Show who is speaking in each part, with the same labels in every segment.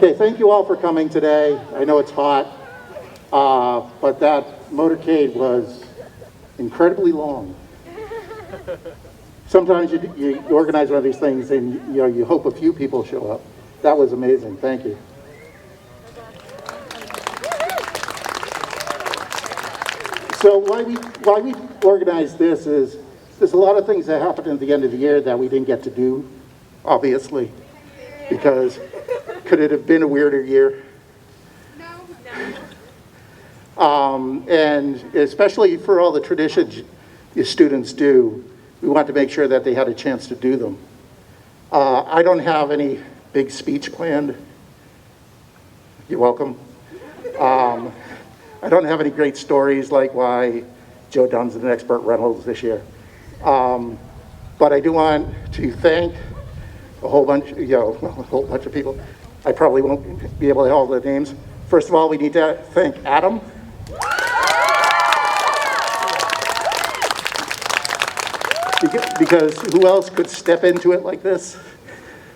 Speaker 1: Okay, thank you all for coming today. I know it's hot, but that motorcade was incredibly long. Sometimes you organize one of these things and you hope a few people show up. That was amazing. Thank you. So why we organized this is there's a lot of things that happened at the end of the year that we didn't get to do, obviously, because could it have been a weirder year? No. And especially for all the traditions the students do, we want to make sure that they had a chance to do them. I don't have any big speech planned. You're welcome. I don't have any great stories like why Joe Dunn's an expert Reynolds this year. But I do want to thank a whole bunch of people. I probably won't be able to have all the names. First of all, we need to thank Adam. Because who else could step into it like this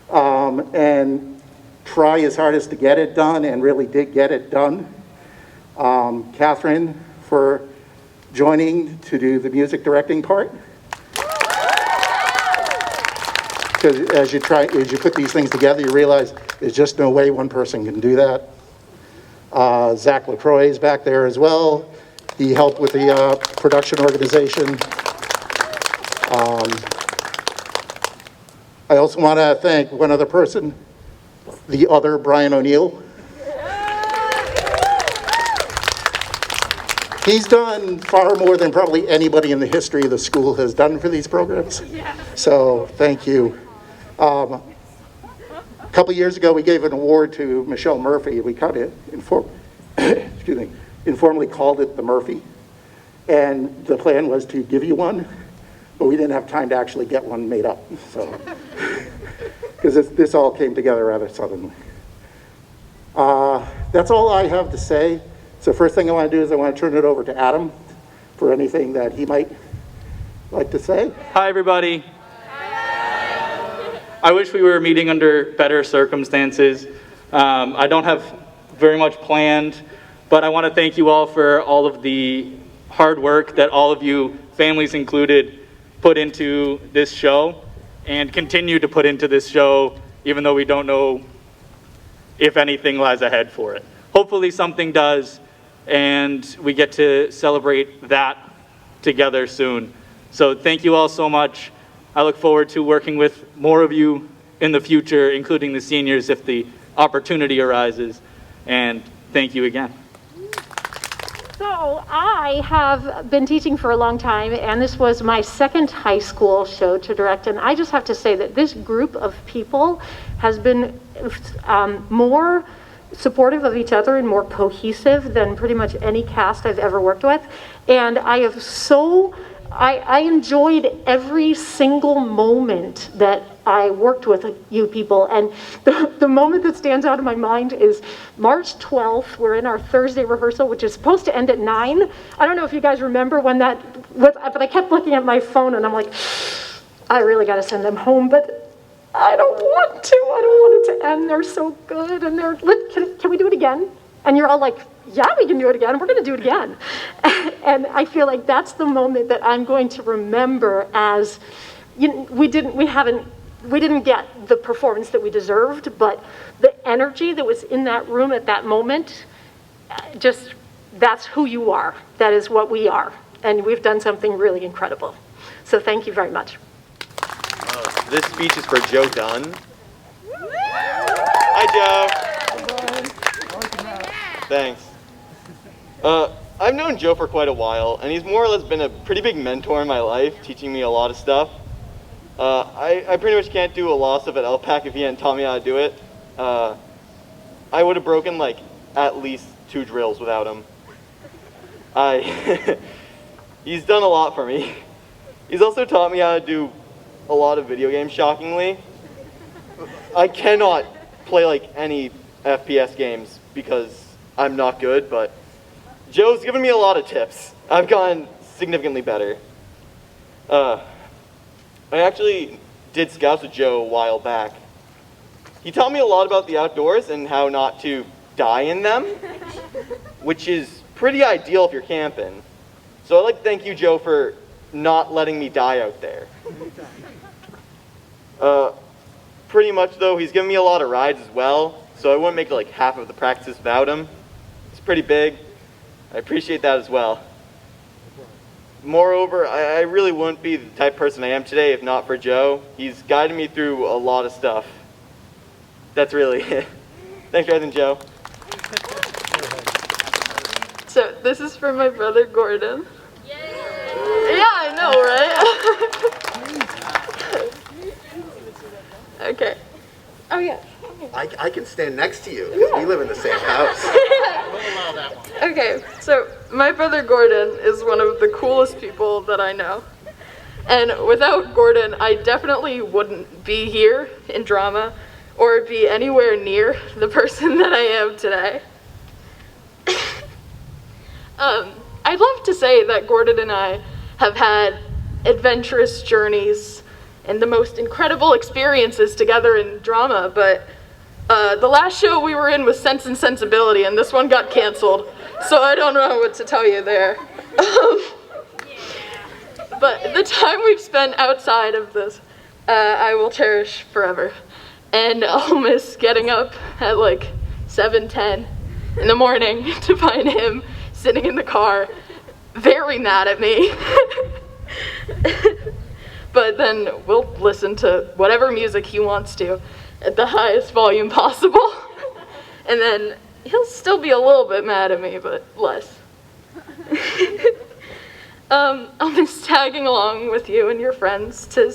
Speaker 1: and try his hardest to get it done and really did get it done. Catherine for joining to do the music directing part. Because as you put these things together, you realize there's just no way one person can do that. Zach LaCroix is back there as well. He helped with the production organization. I also want to thank one other person, the other Brian O'Neill. He's done far more than probably anybody in the history of the school has done for these programs. Yeah. So thank you. A couple years ago, we gave an award to Michelle Murphy. We kind of informally called it the Murphy. And the plan was to give you one, but we didn't have time to actually get one made up. So, because this all came together rather suddenly. That's all I have to say. So first thing I want to do is I want to turn it over to Adam for anything that he might like to say.
Speaker 2: Hi, everybody. I wish we were meeting under better circumstances. I don't have very much planned, but I want to thank you all for all of the hard work that all of you, families included, put into this show and continue to put into this show, even though we don't know if anything lies ahead for it. Hopefully something does, and we get to celebrate that together soon. So thank you all so much. I look forward to working with more of you in the future, including the seniors if the opportunity arises. And thank you again.
Speaker 3: So I have been teaching for a long time, and this was my second high school show to direct. And I just have to say that this group of people has been more supportive of each other and more cohesive than pretty much any cast I've ever worked with. And I enjoyed every single moment that I worked with you people. And the moment that stands out in my mind is March 12th. We're in our Thursday rehearsal, which is supposed to end at 9. I don't know if you guys remember when that was, but I kept looking at my phone and I'm like, I really got to send them home, but I don't want to. I don't want it to end. They're so good. And can we do it again? And you're all like, yeah, we can do it again. We're going to do it again. And I feel like that's the moment that I'm going to remember as, we didn't get the performance that we deserved, but the energy that was in that room at that moment, just, that's who you are. That is what we are. And we've done something really incredible. So thank you very much.
Speaker 4: This speech is for Joe Dunn. Hi, Joe. Thanks. I've known Joe for quite a while, and he's more or less been a pretty big mentor in my life, teaching me a lot of stuff. I pretty much can't do a law stuff at LPAC if he hadn't taught me how to do it. I would have broken like at least 2 drills without him. He's done a lot for me. He's also taught me how to do a lot of video games, shockingly. I cannot play like any FPS games because I'm not good, but Joe's given me a lot of tips. I've gotten significantly better. I actually did scouts with Joe a while back. He taught me a lot about the outdoors and how not to die in them, which is pretty ideal if you're camping. So I'd like to thank you, Joe, for not letting me die out there. Pretty much, though, he's given me a lot of rides as well, so I wouldn't make like half of the practices without him. It's pretty big. I appreciate that as well. Moreover, I really wouldn't be the type of person I am today if not for Joe. He's guided me through a lot of stuff. That's really it. Thanks for everything, Joe.
Speaker 5: So this is for my brother Gordon. Yay! Yeah, I know, right? Okay. Oh yeah.
Speaker 6: I can stand next to you because we live in the same house.
Speaker 5: Okay, so my brother Gordon is one of the coolest people that I know. And without Gordon, I definitely wouldn't be here in drama or be anywhere near the person that I am today. I'd love to say that Gordon and I have had adventurous journeys and the most incredible experiences together in drama, but the last show we were in was Sense and Sensibility, and this one got canceled, so I don't know what to tell you there. But the time we've spent outside of this, I will cherish forever. And I'll miss getting up at like 7:10 in the morning to find him sitting in the car, very mad at me. But then we'll listen to whatever music he wants to at the highest volume possible. And then he'll still be a little bit mad at me, but less. I'll miss tagging along with you and your friends to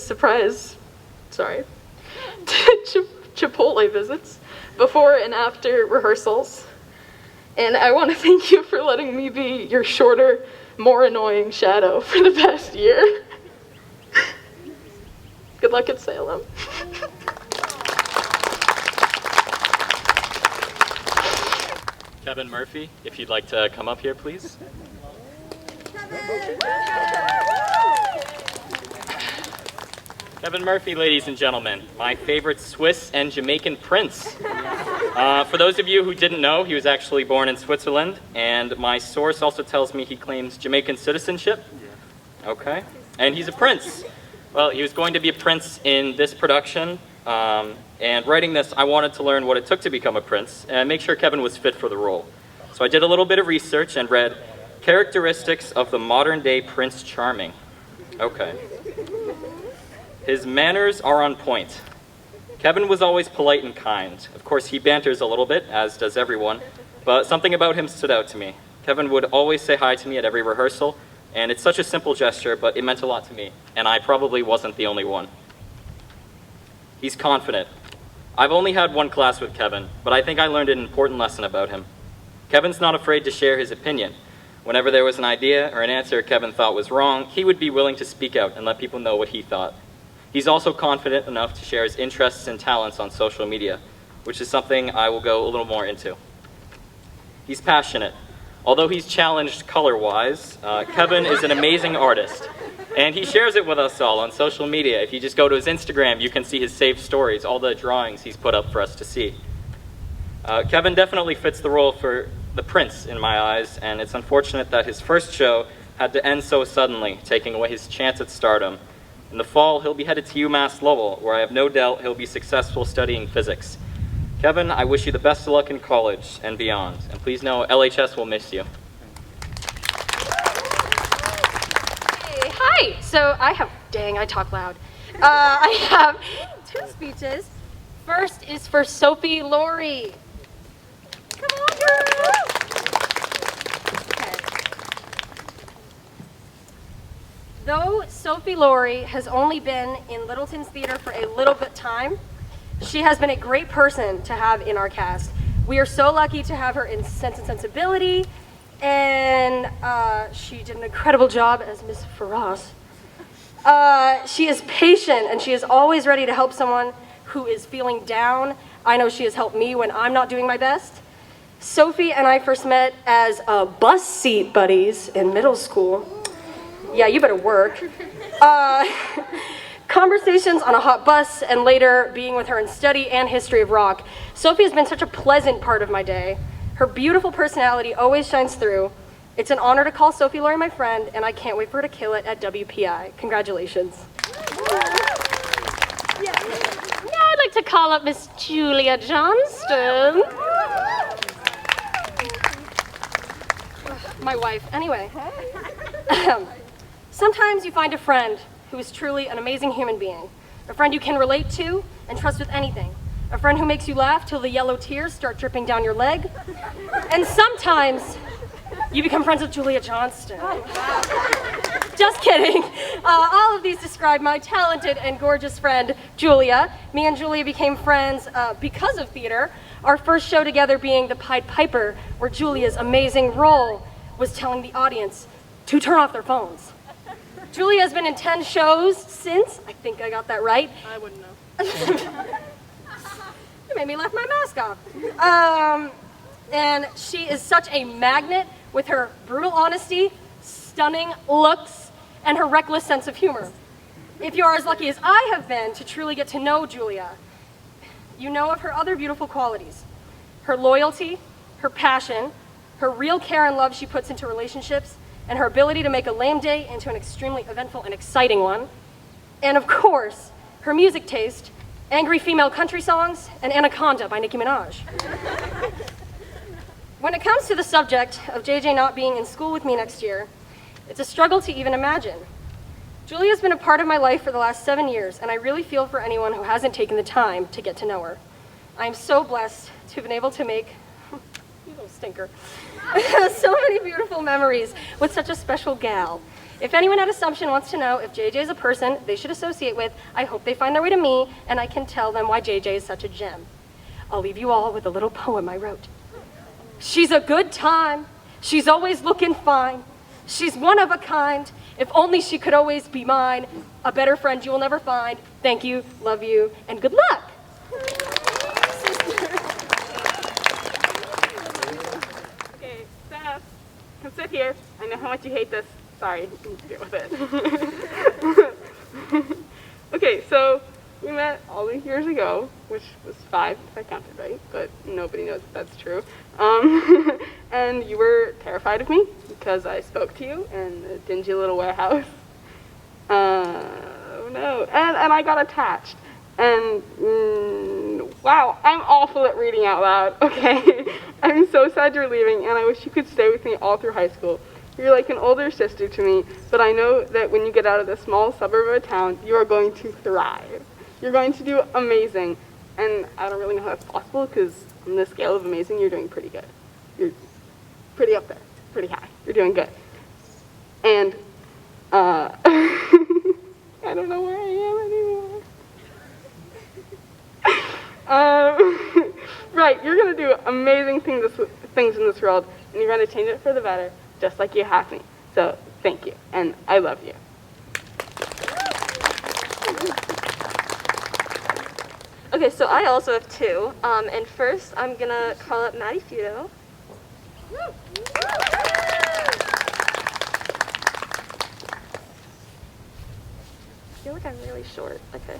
Speaker 5: Chipotle visits before and after rehearsals. And I want to thank you for letting me be your shorter, more annoying shadow for the past year. Good luck at Salem.
Speaker 7: Kevin Murphy, if you'd like to come up here, please. Kevin Murphy, ladies and gentlemen, my favorite Swiss and Jamaican prince. For those of you who didn't know, he was actually born in Switzerland, and my source also tells me he claims Jamaican citizenship. Okay. And he's a prince. Well, he was going to be a prince in this production, and writing this, I wanted to learn what it took to become a prince and make sure Kevin was fit for the role. So I did a little bit of research and read characteristics of the modern-day Prince Charming. Okay. His manners are on point. Kevin was always polite and kind. Of course, he banters a little bit, as does everyone, but something about him stood out to me. Kevin would always say hi to me at every rehearsal, and it's such a simple gesture, but it meant a lot to me, and I probably wasn't the only one. He's confident. I've only had one class with Kevin, but I think I learned an important lesson about him. Kevin's not afraid to share his opinion. Whenever there was an idea or an answer Kevin thought was wrong, he would be willing to speak out and let people know what he thought. He's also confident enough to share his interests and talents on social media, which is something I will go a little more into. He's passionate. Although he's challenged color-wise, Kevin is an amazing artist, and he shares it with us all on social media. If you just go to his Instagram, you can see his saved stories, all the drawings he's put up for us to see. Kevin definitely fits the role for the prince in my eyes, and it's unfortunate that his first show had to end so suddenly, taking away his chance at stardom. In the fall, he'll be headed to UMass Lowell, where I have no doubt he'll be successful studying physics. Kevin, I wish you the best of luck in college and beyond, and please know LHS will miss you.
Speaker 8: Hey, hi! So I talk loud. I have 2 speeches. First is for Sophie Loree. Come on, girl! Okay. Though Sophie Loree has only been in Littleton's theater for a little bit time, she has been a great person to have in our cast. We are so lucky to have her in Sense and Sensibility, and she did an incredible job as Miss Faraz. She is patient, and she is always ready to help someone who is feeling down. I know she has helped me when I'm not doing my best. Sophie and I first met as bus seat buddies in middle school. Yeah, you better work. Conversations on a hot bus, and later being with her in study and history of rock. Sophie has been such a pleasant part of my day. Her beautiful personality always shines through. It's an honor to call Sophie Loree my friend, and I can't wait for her to kill it at WPI. Congratulations.
Speaker 9: Now I'd like to call up Miss Julia Johnston.
Speaker 8: My wife. Anyway. Sometimes you find a friend who is truly an amazing human being. A friend you can relate to and trust with anything. A friend who makes you laugh till the yellow tears start dripping down your leg. And sometimes you become friends with Julia Johnston. Just kidding. All of these describe my talented and gorgeous friend, Julia. Me and Julia became friends because of theater. Our first show together being The Pied Piper, where Julia's amazing role was telling the audience to turn off their phones. Julia has been in 10 shows since. I think I got that right.
Speaker 5: I wouldn't know.
Speaker 8: You made me laugh my mask off. And she is such a magnet with her brutal honesty, stunning looks, and her reckless sense of humor. If you are as lucky as I have been to truly get to know Julia, you know of her other beautiful qualities. Her loyalty, her passion, her real care and love she puts into relationships, and her ability to make a lame day into an extremely eventful and exciting one. And of course, her music taste, angry female country songs, and Anaconda by Nicki Minaj. When it comes to the subject of JJ not being in school with me next year, it's a struggle to even imagine. Julia's been a part of my life for the last 7 years, and I really feel for anyone who hasn't taken the time to get to know her. I am so blessed to have been able to make, you little stinker, so many beautiful memories with such a special gal. If anyone at Assumption wants to know if JJ is a person they should associate with, I hope they find their way to me, and I can tell them why JJ is such a gem. I'll leave you all with a little poem I wrote. She's a good time. She's always looking fine. She's one of a kind. If only she could always be mine. A better friend you will never find. Thank you, love you, and good luck.
Speaker 10: Okay, Steph, come sit here. I know how much you hate this. Sorry, get with it. Okay, so we met all these years ago, which was 5 if I counted right, but nobody knows if that's true. And you were terrified of me because I spoke to you in a dingy little warehouse. Oh no, and I got attached. And wow, I'm awful at reading out loud, okay? I'm so sad you're leaving, and I wish you could stay with me all through high school. You're like an older sister to me, but I know that when you get out of this small suburb of a town, you are going to thrive. You're going to do amazing. And I don't really know how that's possible, because on the scale of amazing, you're doing pretty good. You're pretty up there, pretty high. You're doing good. And, I don't know where I am anymore. Right, you're going to do amazing things in this world, and you're going to change it for the better, just like you have me. So, thank you, and I love you.
Speaker 11: Okay, so I also have 2, and first I'm gonna call up Maddie Feudo. I feel like I'm really short, okay.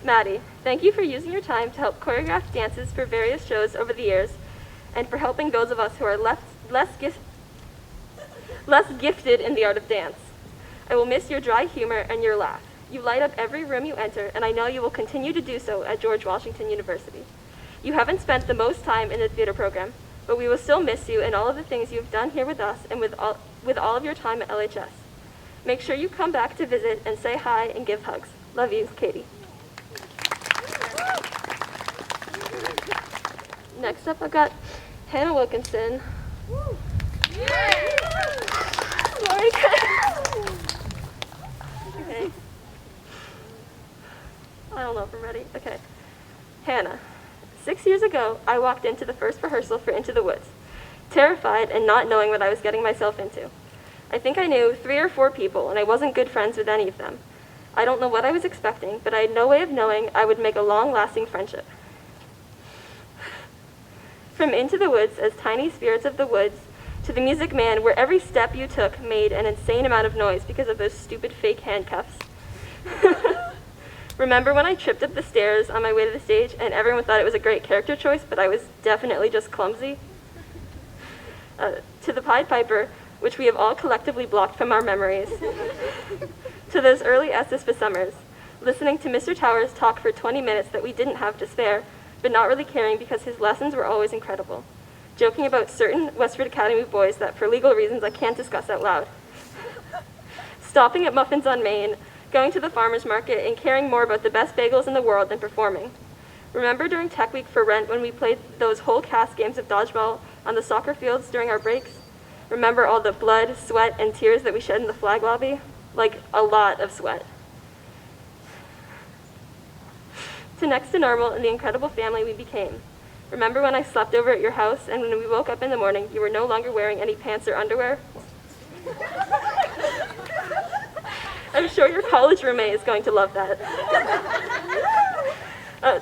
Speaker 11: Maddie, thank you for using your time to help choreograph dances for various shows over the years, and for helping those of us who are less gifted in the art of dance. I will miss your dry humor and your laugh. You light up every room you enter, and I know you will continue to do so at George Washington University. You haven't spent the most time in the theater program, but we will still miss you and all of the things you've done here with us and with all of your time at LHS. Make sure you come back to visit and say hi and give hugs. Love you, Katie. Next up, I've got Hannah Wilkinson. Loree. Okay. I don't know if I'm ready. Okay. Hannah. 6 years ago, I walked into the first rehearsal for Into the Woods, terrified and not knowing what I was getting myself into. I think I knew 3 or 4 people, and I wasn't good friends with any of them. I don't know what I was expecting, but I had no way of knowing I would make a long-lasting friendship. From Into the Woods as tiny spirits of the woods, to the Music Man, where every step you took made an insane amount of noise because of those stupid fake handcuffs, Remember when I tripped up the stairs on my way to the stage and everyone thought it was a great character choice, but I was definitely just clumsy? To the Pied Piper, which we have all collectively blocked from our memories. To those early S's for summers, listening to Mr. Towers talk for 20 minutes that we didn't have to spare, but not really caring because his lessons were always incredible. Joking about certain Westford Academy boys that for legal reasons I can't discuss out loud. Stopping at Muffins on Main, going to the farmer's market, and caring more about the best bagels in the world than performing. Remember during Tech Week for Rent when we played those whole cast games of dodgeball on the soccer fields during our breaks? Remember all the blood, sweat, and tears that we shed in the flag lobby? Like, a lot of sweat. To Next to Normal and the incredible family we became. Remember when I slept over at your house and when we woke up in the morning, you were no longer wearing any pants or underwear? I'm sure your college roommate is going to love that.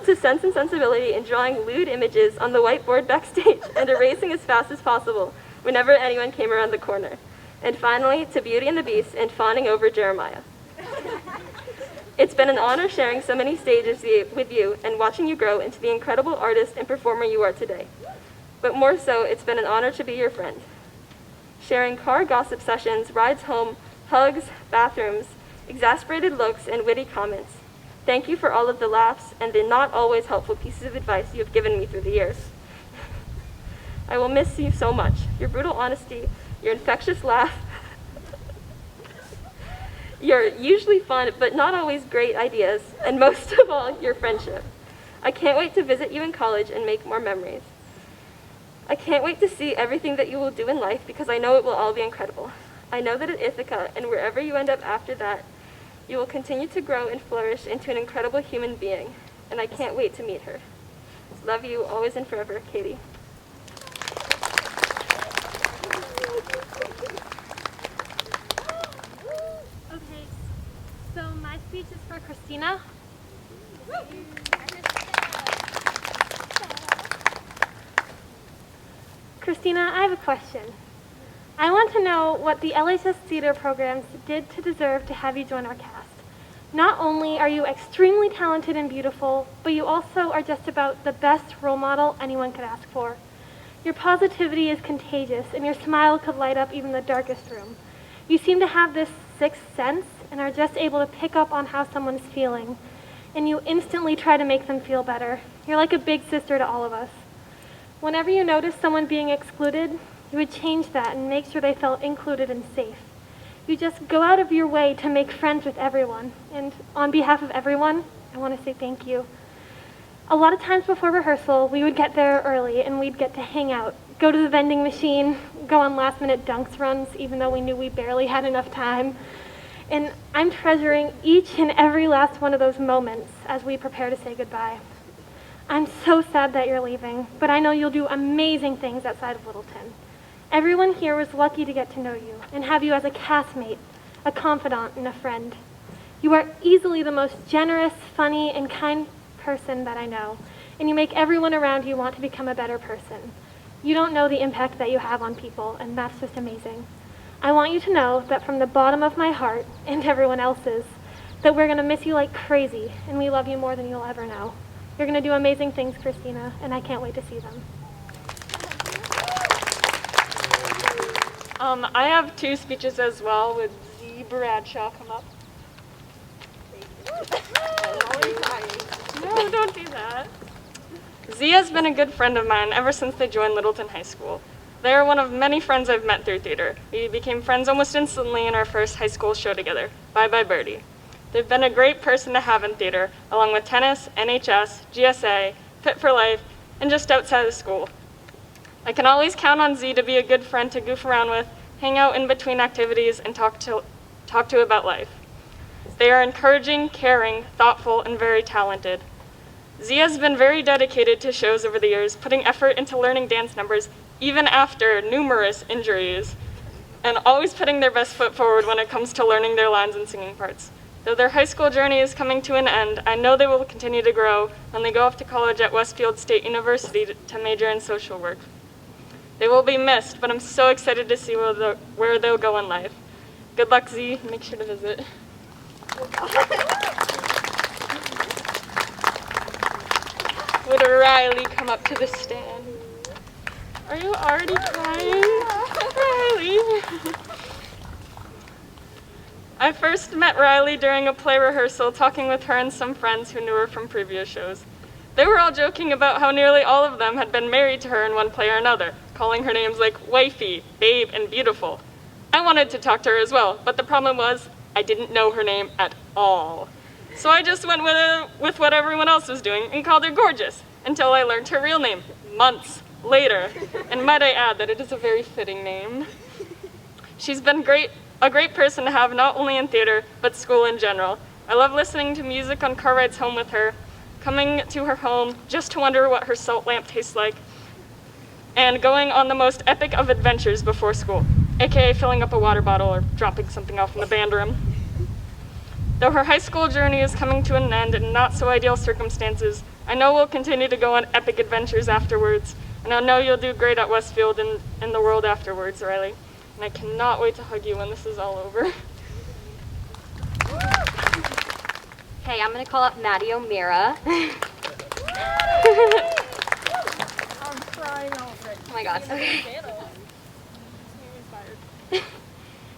Speaker 11: To Sense and Sensibility and drawing lewd images on the whiteboard backstage and erasing as fast as possible whenever anyone came around the corner. And finally, to Beauty and the Beast and fawning over Jeremiah. It's been an honor sharing so many stages with you and watching you grow into the incredible artist and performer you are today. But more so, it's been an honor to be your friend. Sharing car gossip sessions, rides home, hugs, bathrooms, exasperated looks, and witty comments. Thank you for all of the laughs and the not always helpful pieces of advice you have given me through the years. I will miss you so much. Your brutal honesty, your infectious laugh, your usually fun but not always great ideas, and most of all, your friendship. I can't wait to visit you in college and make more memories. I can't wait to see everything that you will do in life because I know it will all be incredible. I know that at Ithaca and wherever you end up after that, you will continue to grow and flourish into an incredible human being, and I can't wait to meet her. Love you, always and forever, Katie.
Speaker 9: Okay, so my speech is for Kristina. Kristina, I have a question. I want to know what the LHS theater programs did to deserve to have you join our cast. Not only are you extremely talented and beautiful, but you also are just about the best role model anyone could ask for. Your positivity is contagious, and your smile could light up even the darkest room. You seem to have this sixth sense and are just able to pick up on how someone's feeling, and you instantly try to make them feel better. You're like a big sister to all of us. Whenever you notice someone being excluded, you would change that and make sure they felt included and safe. You just go out of your way to make friends with everyone. And on behalf of everyone, I want to say thank you. A lot of times before rehearsal, we would get there early and we'd get to hang out, go to the vending machine, go on last-minute dunks runs, even though we knew we barely had enough time. And I'm treasuring each and every last one of those moments as we prepare to say goodbye. I'm so sad that you're leaving, but I know you'll do amazing things outside of Littleton. Everyone here was lucky to get to know you and have you as a castmate, a confidant, and a friend. You are easily the most generous, funny, and kind person that I know, and you make everyone around you want to become a better person. You don't know the impact that you have on people, and that's just amazing. I want you to know that from the bottom of my heart, and everyone else's, that we're going to miss you like crazy, and we love you more than you'll ever know. You're going to do amazing things, Kristina, and I can't wait to see them.
Speaker 10: I have two speeches as well. With Z. Bradshaw come up. No, don't do that. Z has been a good friend of mine ever since they joined Littleton High School. They are one of many friends I've met through theater. We became friends almost instantly in our first high school show together, Bye Bye Birdie. They've been a great person to have in theater, along with tennis, NHS, GSA, Fit for Life, and just outside of school. I can always count on Z to be a good friend to goof around with, hang out in between activities, and talk to about life. They are encouraging, caring, thoughtful, and very talented. Z has been very dedicated to shows over the years, putting effort into learning dance numbers even after numerous injuries, and always putting their best foot forward when it comes to learning their lines and singing parts. Though their high school journey is coming to an end, I know they will continue to grow when they go off to college at Westfield State University to major in social work. They will be missed, but I'm so excited to see where they'll go in life. Good luck, Z. Make sure to visit. Would Riley come up to the stand? Are you already crying? Riley. I first met Riley during a play rehearsal, talking with her and some friends who knew her from previous shows. They were all joking about how nearly all of them had been married to her in one play or another, calling her names like wifey, babe, and beautiful. I wanted to talk to her as well, but the problem was I didn't know her name at all. So I just went with what everyone else was doing and called her gorgeous, until I learned her real name, months later. And might I add that it is a very fitting name. She's been a great person to have, not only in theater, but school in general. I love listening to music on car rides home with her, coming to her home just to wonder what her salt lamp tastes like, and going on the most epic of adventures before school, aka filling up a water bottle or dropping something off in the band room. Though her high school journey is coming to an end in not so ideal circumstances, I know we'll continue to go on epic adventures afterwards, and I know you'll do great at Westfield and in the world afterwards, Riley. And I cannot wait to hug you when this is all over.
Speaker 8: Okay, I'm gonna call up Maddie O'Meara.
Speaker 9: I'm crying already.
Speaker 8: Oh my god, okay.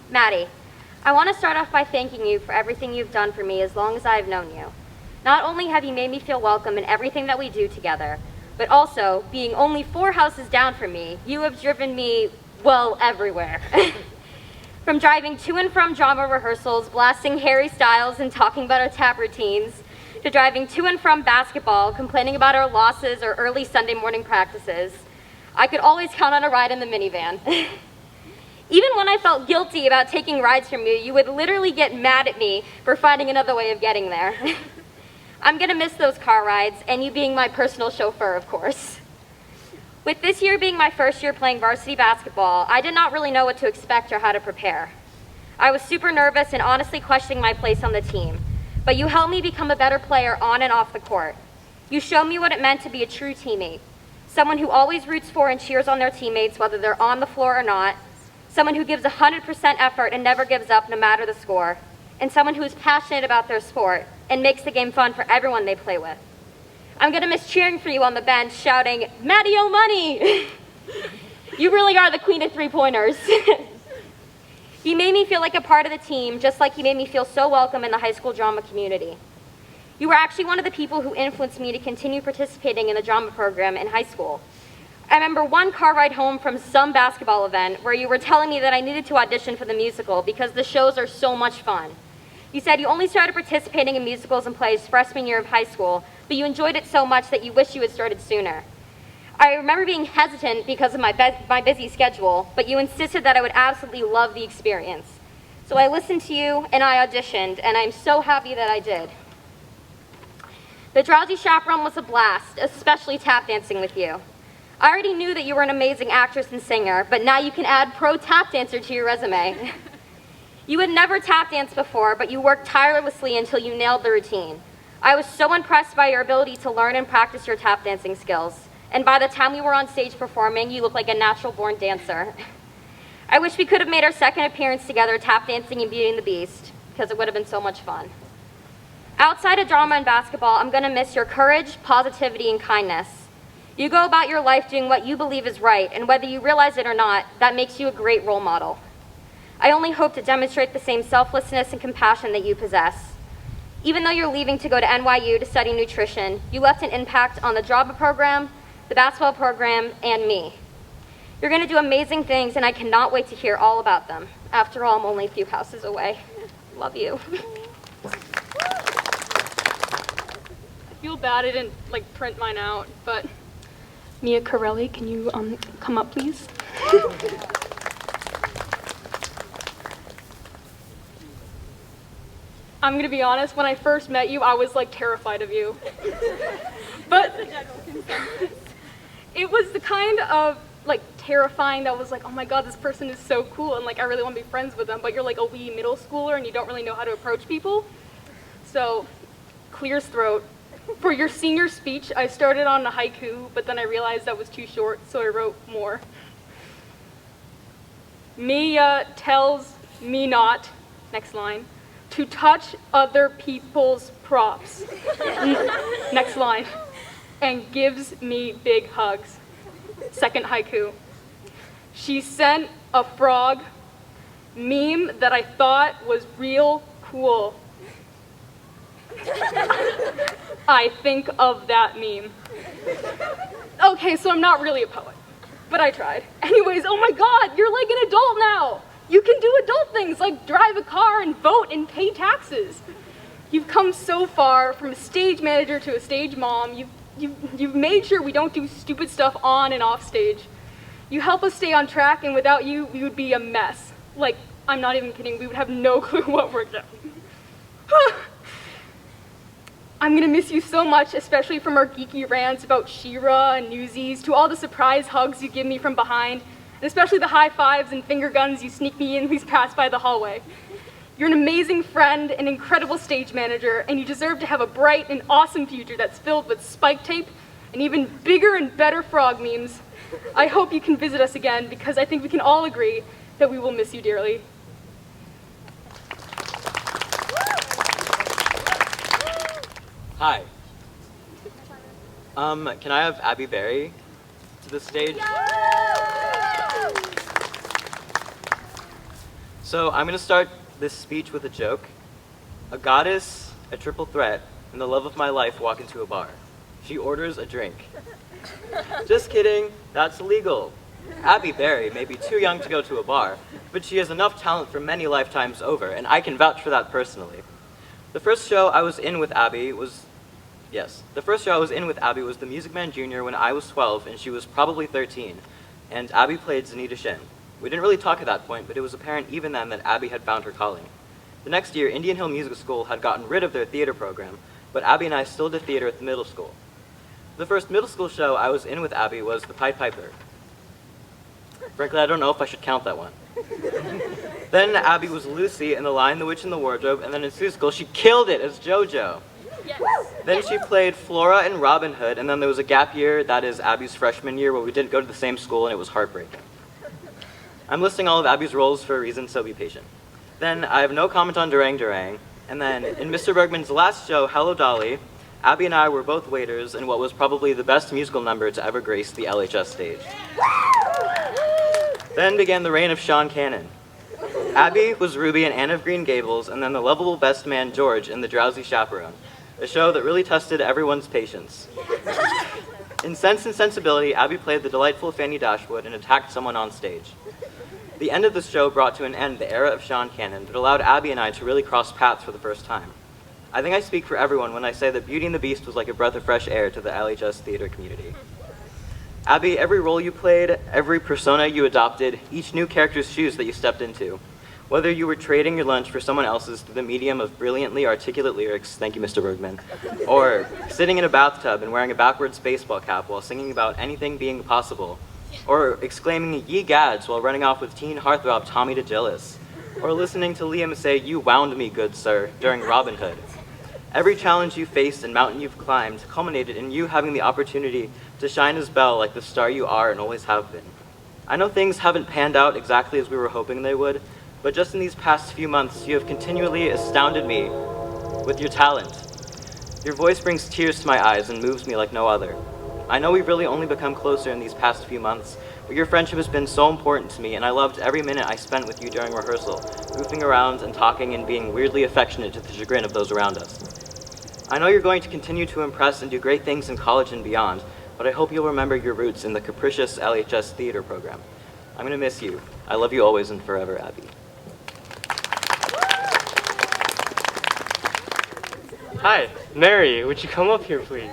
Speaker 8: Maddie, I want to start off by thanking you for everything you've done for me as long as I've known you. Not only have you made me feel welcome in everything that we do together, but also, being only 4 houses down from me, you have driven me, well, everywhere. From driving to and from drama rehearsals, blasting Harry Styles and talking about our tap routines, to driving to and from basketball, complaining about our losses or early Sunday morning practices, I could always count on a ride in the minivan. Even when I felt guilty about taking rides from you, you would literally get mad at me for finding another way of getting there. I'm gonna miss those car rides, and you being my personal chauffeur, of course. With this year being my first year playing varsity basketball, I did not really know what to expect or how to prepare. I was super nervous and honestly questioning my place on the team, but you helped me become a better player on and off the court. You showed me what it meant to be a true teammate, someone who always roots for and cheers on their teammates whether they're on the floor or not, someone who gives 100% effort and never gives up no matter the score, and someone who is passionate about their sport and makes the game fun for everyone they play with. I'm gonna miss cheering for you on the bench, shouting, Maddie O'Money! You really are the queen of three-pointers. You made me feel like a part of the team, just like you made me feel so welcome in the high school drama community. You were actually one of the people who influenced me to continue participating in the drama program in high school. I remember one car ride home from some basketball event where you were telling me that I needed to audition for the musical because the shows are so much fun. You said you only started participating in musicals and plays freshman year of high school, but you enjoyed it so much that you wish you had started sooner. I remember being hesitant because of my busy schedule, but you insisted that I would absolutely love the experience. So I listened to you and I auditioned, and I'm so happy that I did. The Drowsy Chaperone was a blast, especially tap dancing with you. I already knew that you were an amazing actress and singer, but now you can add pro tap dancer to your resume. You had never tap danced before, but you worked tirelessly until you nailed the routine. I was so impressed by your ability to learn and practice your tap dancing skills. And by the time we were on stage performing, you looked like a natural-born dancer. I wish we could have made our second appearance together tap dancing and Beauty and the Beast, because it would have been so much fun. Outside of drama and basketball, I'm gonna miss your courage, positivity, and kindness. You go about your life doing what you believe is right, and whether you realize it or not, that makes you a great role model. I only hope to demonstrate the same selflessness and compassion that you possess. Even though you're leaving to go to NYU to study nutrition, you left an impact on the drama program, the basketball program, and me. You're gonna do amazing things, and I cannot wait to hear all about them. After all, I'm only a few houses away. Love you.
Speaker 10: I feel bad I didn't print mine out, but Mia Carelli, can you come up, please? I'm gonna be honest, when I first met you, I was terrified of you. But it was the kind of terrifying that was oh my god, this person is so cool, and I really want to be friends with them, but you're a wee middle schooler and you don't really know how to approach people. So, clear as throat. For your senior speech, I started on a haiku, but then I realized that was too short, so I wrote more. Mia tells me not, next line,
Speaker 12: to touch other people's props. Next line. And gives me big hugs. Second haiku. She sent a frog meme that I thought was real cool. I think of that meme. Okay, so I'm not really a poet, but I tried. Anyways, oh my God, you're like an adult now. You can do adult things like drive a car and vote and pay taxes. You've come so far from a stage manager to a stage mom. You've made sure we don't do stupid stuff on and off stage. You help us stay on track, and without you, we would be a mess. Like, I'm not even kidding, we would have no clue what we're doing. I'm gonna miss you so much, especially from our geeky rants about She-Ra and Newsies, to all the surprise hugs you give me from behind, and especially the high fives and finger guns you sneak me in as we pass by the hallway. You're an amazing friend, an incredible stage manager, and you deserve to have a bright and awesome future that's filled with spike tape and even bigger and better frog memes. I hope you can visit us again, because I think we can all agree that we will miss you dearly.
Speaker 4: Hi. Can I have Abby Berry to the stage? So I'm gonna start this speech with a joke. A goddess, a triple threat, and the love of my life walk into a bar. She orders a drink. Just kidding, that's illegal. Abby Berry may be too young to go to a bar, but she has enough talent for many lifetimes over, and I can vouch for that personally. The first show I was in with Abby was the Music Man Jr. when I was 12 and she was probably 13, and Abby played Zanita Shin. We didn't really talk at that point, but it was apparent even then that Abby had found her calling. The next year, Indian Hill Music School had gotten rid of their theater program, but Abby and I still did theater at the middle school. The first middle school show I was in with Abby was The Pied Piper. Frankly, I don't know if I should count that one. Then Abby was Lucy in The Lion, the Witch, and the Wardrobe, and then in Sue School, she killed it as JoJo. Yes. Then she played Flora in Robin Hood, and then there was a gap year, that is Abby's freshman year, where we didn't go to the same school, and it was heartbreaking. I'm listing all of Abby's roles for a reason, so be patient. Then I have no comment on Durang Durang, and then in Mr. Bergman's last show, Hello Dolly, Abby and I were both waiters in what was probably the best musical number to ever grace the LHS stage. Then began the reign of Sean Cannon. Abby was Ruby in Anne of Green Gables, and then the lovable best man George in The Drowsy Chaperone, a show that really tested everyone's patience. In Sense and Sensibility, Abby played the delightful Fanny Dashwood and attacked someone on stage. The end of the show brought to an end the era of Sean Cannon, but allowed Abby and I to really cross paths for the first time. I think I speak for everyone when I say that Beauty and the Beast was like a breath of fresh air to the LHS theater community. Abby, every role you played, every persona you adopted, each new character's shoes that you stepped into, whether you were trading your lunch for someone else's through the medium of brilliantly articulate lyrics, thank you, Mr. Bergman, or sitting in a bathtub and wearing a backwards baseball cap while singing about anything being possible, or exclaiming ye gads while running off with teen heartthrob Tommy DeGillis, or listening to Liam say, you wound me, good sir, during Robin Hood. Every challenge you faced and mountain you've climbed culminated in you having the opportunity to shine as Belle like the star you are and always have been. I know things haven't panned out exactly as we were hoping they would, but just in these past few months, you have continually astounded me with your talent. Your voice brings tears to my eyes and moves me like no other. I know we've really only become closer in these past few months, but your friendship has been so important to me, and I loved every minute I spent with you during rehearsal, goofing around and talking and being weirdly affectionate to the chagrin of those around us. I know you're going to continue to impress and do great things in college and beyond, but I hope you'll remember your roots in the capricious LHS theater program. I'm gonna miss you. I love you always and forever, Abby.
Speaker 13: Hi, Mary, would you come up here, please?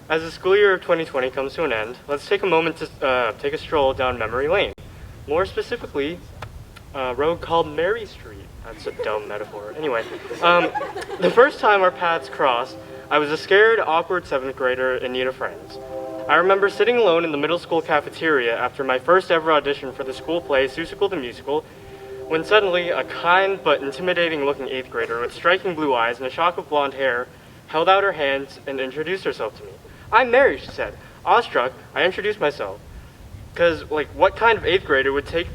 Speaker 13: As the school year of 2020 comes to an end, let's take a moment to take a stroll down memory lane. More specifically, a road called Mary Street. That's a dumb metaphor. Anyway, the first time our paths crossed, I was a scared, awkward 7th grader in need of friends. I remember sitting alone in the middle school cafeteria after my first ever audition for the school play Seussical the Musical, when suddenly a kind but intimidating looking 8th grader with striking blue eyes and a shock of blonde hair held out her hands and introduced herself to me. I'm Mary, she said. Awestruck, I introduced myself. Because, like, what kind of 8th grader would take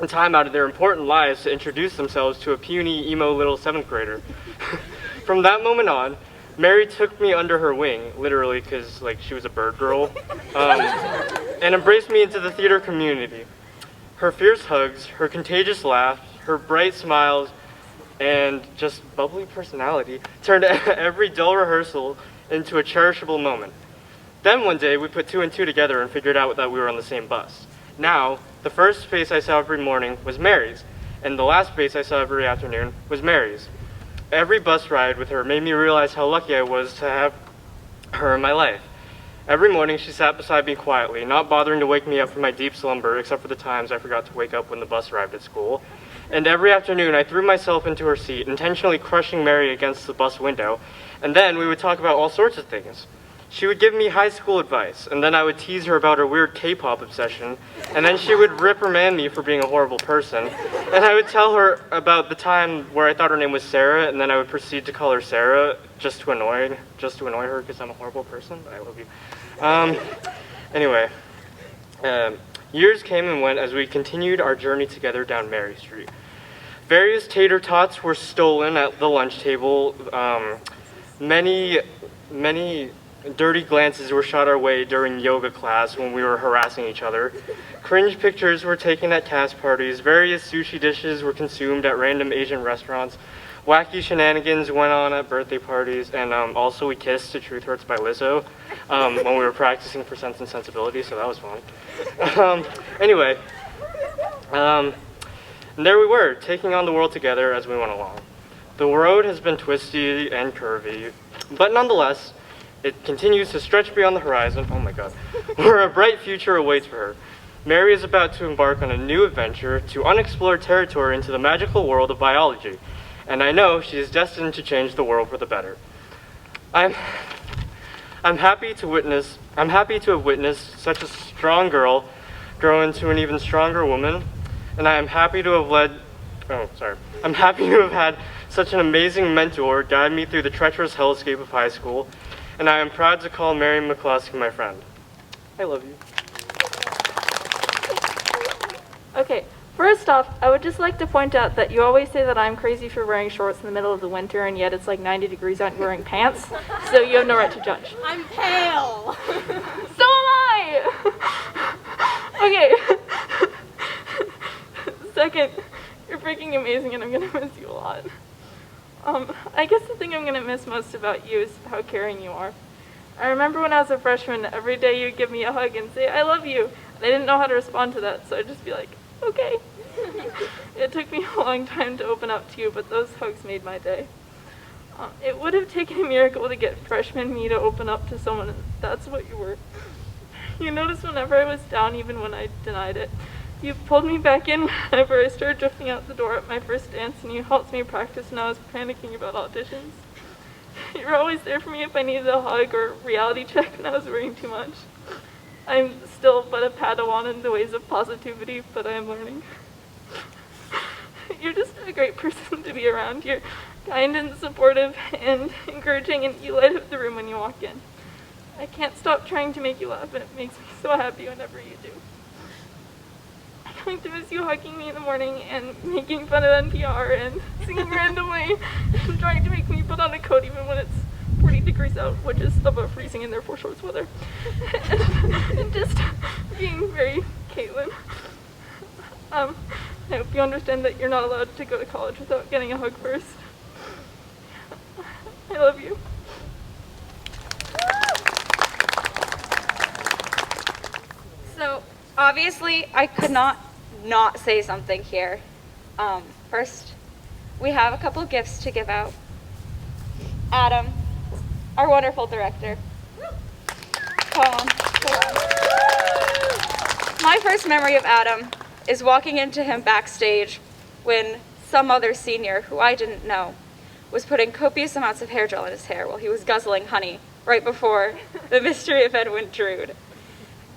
Speaker 13: time out of their important lives to introduce themselves to a puny, emo little 7th grader? From that moment on, Mary took me under her wing, literally, because, like, she was a bird girl, and embraced me into the theater community. Her fierce hugs, her contagious laugh, her bright smiles, and just bubbly personality turned every dull rehearsal into a cherishable moment. Then one day, we put 2 and 2 together and figured out that we were on the same bus. Now, the first face I saw every morning was Mary's, and the last face I saw every afternoon was Mary's. Every bus ride with her made me realize how lucky I was to have her in my life. Every morning, she sat beside me quietly, not bothering to wake me up from my deep slumber, except for the times I forgot to wake up when the bus arrived at school. And every afternoon, I threw myself into her seat, intentionally crushing Mary against the bus window, and then we would talk about all sorts of things. She would give me high school advice, and then I would tease her about her weird K-pop obsession, and then she would reprimand me for being a horrible person, and I would tell her about the time where I thought her name was Sarah, and then I would proceed to call her Sarah just to annoy her because I'm a horrible person, but I love you. Anyway, years came and went as we continued our journey together down Mary Street. Various tater tots were stolen at the lunch table. Many dirty glances were shot our way during yoga class when we were harassing each other. Cringe pictures were taken at cast parties. Various sushi dishes were consumed at random Asian restaurants. Wacky shenanigans went on at birthday parties, and also we kissed to Truth Hurts by Lizzo when we were practicing for Sense and Sensibility, so that was fun. Anyway, and there we were, taking on the world together as we went along. The road has been twisty and curvy, but nonetheless, it continues to stretch beyond the horizon, oh my god, where a bright future awaits for her. Mary is about to embark on a new adventure to unexplored territory into the magical world of biology, and I know she is destined to change the world for the better. I'm happy to have witnessed such a strong girl grow into an even stronger woman, and I'm happy to have had such an amazing mentor guide me through the treacherous hellscape of high school, and I am proud to call Mary McCloskey my friend. I love you.
Speaker 5: Okay, first off, I would just like to point out that you always say that I'm crazy for wearing shorts in the middle of the winter, and yet it's like 90 degrees out and you're wearing pants, so you have no right to judge.
Speaker 12: I'm pale.
Speaker 5: So am I! Okay. Second, you're freaking amazing and I'm gonna miss you a lot. I guess the thing I'm gonna miss most about you is how caring you are. I remember when I was a freshman, every day you'd give me a hug and say, I love you. And I didn't know how to respond to that, so I'd just be like, okay. It took me a long time to open up to you, but those hugs made my day. It would have taken a miracle to get freshman me to open up to someone, and that's what you were. You noticed whenever I was down, even when I denied it. You pulled me back in whenever I started drifting out the door at my first dance, and you helped me practice when I was panicking about auditions. You were always there for me if I needed a hug or reality check when I was worrying too much. I'm still but a Padawan in the ways of positivity, but I am learning. You're just a great person to be around. You're kind and supportive and encouraging, and you light up the room when you walk in. I can't stop trying to make you laugh, and it makes me so happy whenever you do. I'm going to miss you hugging me in the morning and making fun of NPR and singing randomly and trying to make me put on a coat even when it's 40 degrees out, which is above freezing and therefore shorts weather. And just being very Katelyn. I hope you understand that you're not allowed to go to college without getting a hug first. I love you.
Speaker 14: So, obviously, I could not say something here. First, we have a couple gifts to give out. Adam, our wonderful director. Come on. My first memory of Adam is walking into him backstage when some other senior, who I didn't know, was putting copious amounts of hair gel in his hair while he was guzzling honey right before The Mystery of Edwin Drood.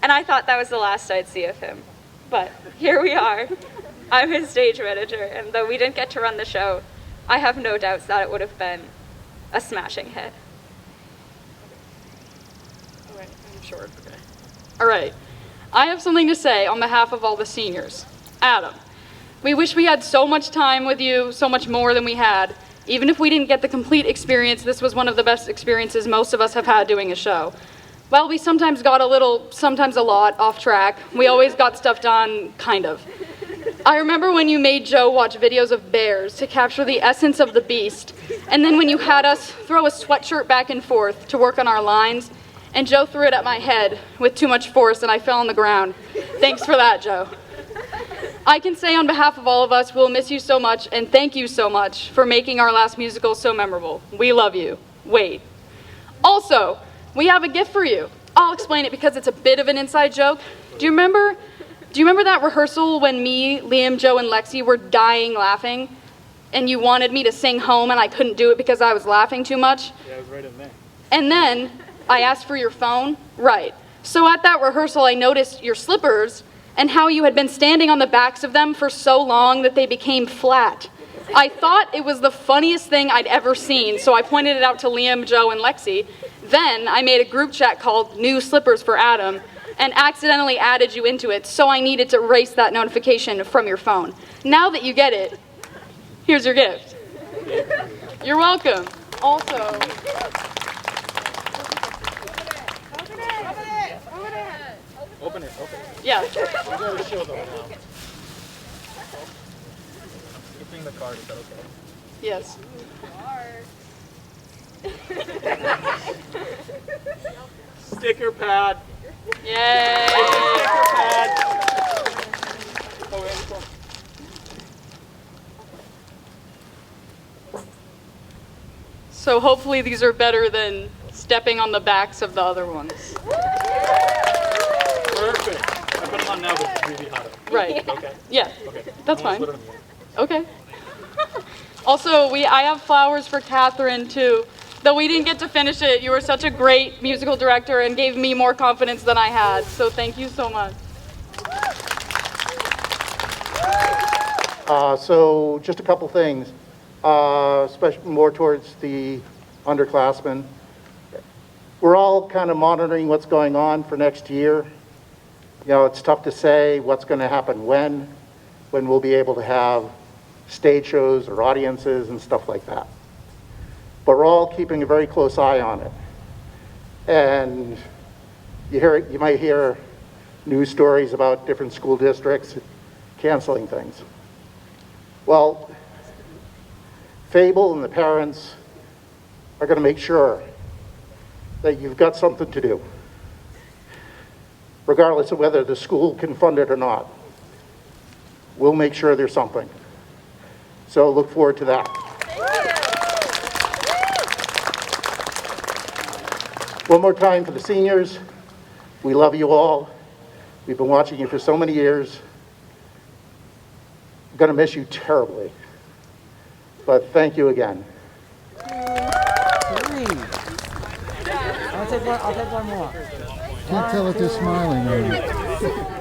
Speaker 14: And I thought that was the last I'd see of him. But here we are. I'm his stage manager, and though we didn't get to run the show, I have no doubts that it would have been a smashing hit.
Speaker 5: Alright, I'm short, okay. Alright.
Speaker 12: I have something to say on behalf of all the seniors. Adam, we wish we had so much time with you, so much more than we had. Even if we didn't get the complete experience, this was one of the best experiences most of us have had doing a show. Well, we sometimes got a little, sometimes a lot, off track. We always got stuff done, kind of. I remember when you made Joe watch videos of bears to capture the essence of the beast, and then when you had us throw a sweatshirt back and forth to work on our lines, and Joe threw it at my head with too much force and I fell on the ground. Thanks for that, Joe. I can say on behalf of all of us, we'll miss you so much, and thank you so much for making our last musical so memorable. We love you. Wait. Also, we have a gift for you. I'll explain it because it's a bit of an inside joke. Do you remember that rehearsal when me, Liam, Joe, and Lexi were dying laughing? And you wanted me to sing Home and I couldn't do it because I was laughing too much?
Speaker 2: Yeah, I was right in there.
Speaker 12: And then I asked for your phone? Right. So at that rehearsal, I noticed your slippers and how you had been standing on the backs of them for so long that they became flat. I thought it was the funniest thing I'd ever seen, so I pointed it out to Liam, Joe, and Lexi. Then I made a group chat called New Slippers for Adam and accidentally added you into it, so I needed to erase that notification from your phone. Now that you get it, here's your gift. You're welcome. Also,
Speaker 2: Open it.
Speaker 12: yeah.
Speaker 2: We gotta show them now. Skipping the card, is that okay?
Speaker 12: Yes.
Speaker 2: Sticker pad.
Speaker 12: Yay!
Speaker 2: Sticker pad. Oh, wait,
Speaker 12: So hopefully these are better than stepping on the backs of the other ones.
Speaker 2: Perfect. I put them on now, but it's really hot.
Speaker 12: Right.
Speaker 2: Okay.
Speaker 12: Yeah.
Speaker 2: Okay.
Speaker 12: That's
Speaker 2: I'm
Speaker 12: fine.
Speaker 2: gonna split it on you.
Speaker 12: Okay. Also, I have flowers for Catherine too. Though we didn't get to finish it, you were such a great musical director and gave me more confidence than I had. So thank you so much.
Speaker 1: So just a couple things, especially more towards the underclassmen. We're all kind of monitoring what's going on for next year. You know, it's tough to say what's going to happen when we'll be able to have stage shows or audiences and stuff like that. But we're all keeping a very close eye on it. And you might hear news stories about different school districts canceling things. Well, F.A.B.L and the parents are going to make sure that you've got something to do, regardless of whether the school can fund it or not. We'll make sure there's something. So look forward to that. One more time for the seniors. We love you all. We've been watching you for so many years. I'm going to miss you terribly. But thank you again.
Speaker 15: I'll take one more.
Speaker 16: Can't tell if they're smiling or not.